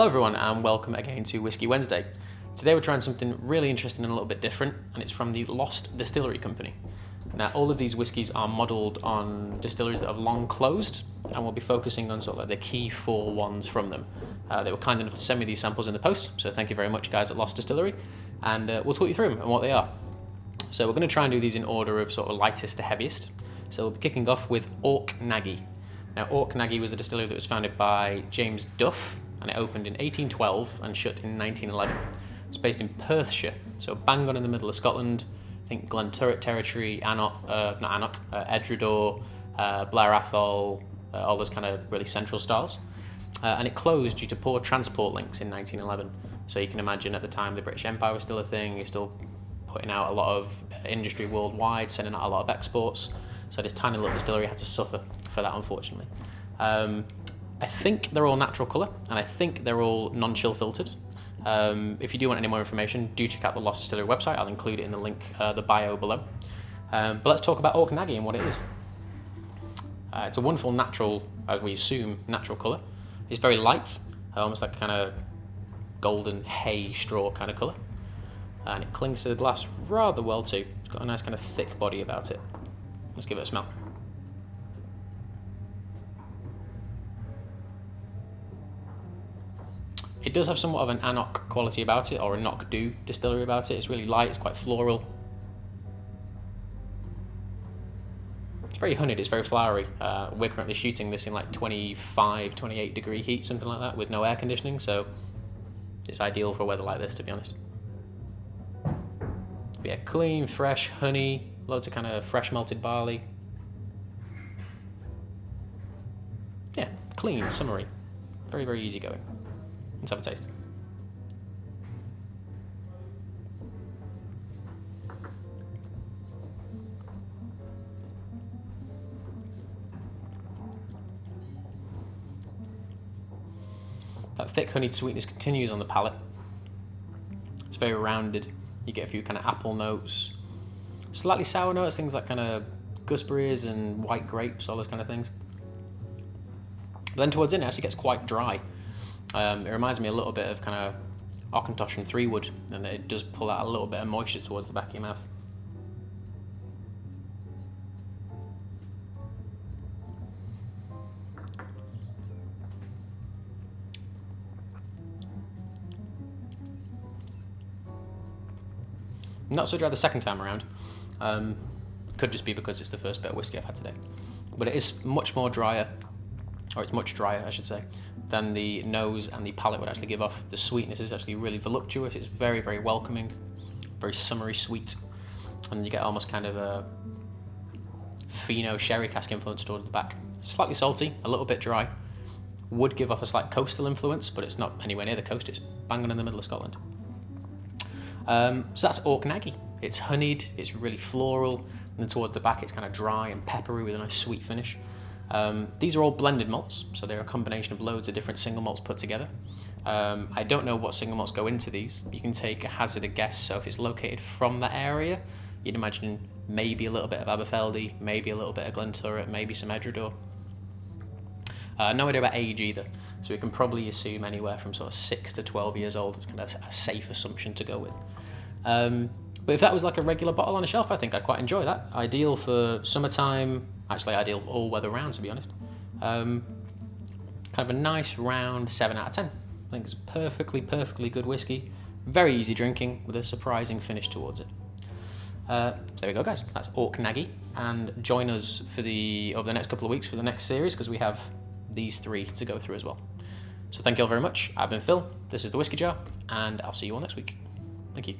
Hello everyone and welcome again to Whisky Wednesday. Today we're trying something really interesting and a little bit different, and it's from the Lost Distillery company. Now all of these whiskies are modelled on distilleries that have long closed, and we'll be focusing on sort of like the key 4 ones from them. They were kind enough to send me these samples in the post, so thank you very much guys at Lost Distillery, and we'll talk you through them and what they are. So we're going to try and do these in order of sort of lightest to heaviest. So we'll be kicking off with Auchnagie. Now Auchnagie was a distillery that was founded by James Duff, and it opened in 1812 and shut in 1911. It's based in Perthshire, so bang on in the middle of Scotland. I think Glenturret territory, Edredor, Blair Athol, all those kind of really central styles. And it closed due to poor transport links in 1911. So you can imagine at the time the British Empire was still a thing, you're still putting out a lot of industry worldwide, sending out a lot of exports. So this tiny little distillery had to suffer for that, unfortunately. I think they're all natural colour, and I think they're all non-chill filtered. If you do want any more information, do check out the Lost Distillery website. I'll include it in the link, the bio below. But let's talk about Auchnagie and what it is. It's a wonderful natural, as we assume, natural colour. It's very light, almost like kind of golden hay straw kind of colour. And it clings to the glass rather well too. It's got a nice kind of thick body about it. Let's give it a smell. It does have somewhat of an Annock quality about it, or a Knock Do distillery about it. It's really light, it's quite floral. It's very honeyed, it's very flowery. We're currently shooting this in like 25, 28 degree heat, something like that, with no air conditioning, so it's ideal for weather like this, to be honest. But yeah, clean, fresh, honey, loads of kind of fresh malted barley. Yeah, clean, summery. Very, very easy going. Let's have a taste. That thick honeyed sweetness continues on the palate. It's very rounded. You get a few kind of apple notes, slightly sour notes, things like kind of gooseberries and white grapes, all those kind of things. But then towards the end it actually gets quite dry. It reminds me a little bit of kind of Auchnagie and 3 wood, and it does pull out a little bit of moisture towards the back of your mouth. Not so dry the second time around. Could just be because it's the first bit of whiskey I've had today. But it is much more drier, or it's much drier I should say, than the nose and the palate would actually give off. The sweetness is actually really voluptuous. It's very, very welcoming, very summery sweet, and you get almost kind of a Fino sherry cask influence towards the back. Slightly salty, a little bit dry. Would give off a slight coastal influence, but it's not anywhere near the coast. It's bang on in the middle of Scotland. So that's Auchnagie. It's honeyed, it's really floral, and then towards the back it's kind of dry and peppery with a nice sweet finish. These are all blended malts, so they're a combination of loads of different single malts put together. I don't know what single malts go into these. You can take a hazarded guess, so if it's located from that area, you'd imagine maybe a little bit of Aberfeldy, maybe a little bit of Glenturret, maybe some Edredor. No idea about age either, so we can probably assume anywhere from sort of 6 to 12 years old. It's kind of a safe assumption to go with. But if that was like a regular bottle on a shelf, I think I'd quite enjoy that. Ideal for summertime, actually ideal for all weather round, to be honest. Kind of a nice round 7 out of 10. I think it's perfectly good whiskey. Very easy drinking with a surprising finish towards it. So there we go guys, that's Auchnagie, and join us for over the next couple of weeks for the next series, because we have these 3 to go through as well. So thank you all very much. I've been Phil, this is The Whisky Jar, and I'll see you all next week. Thank you.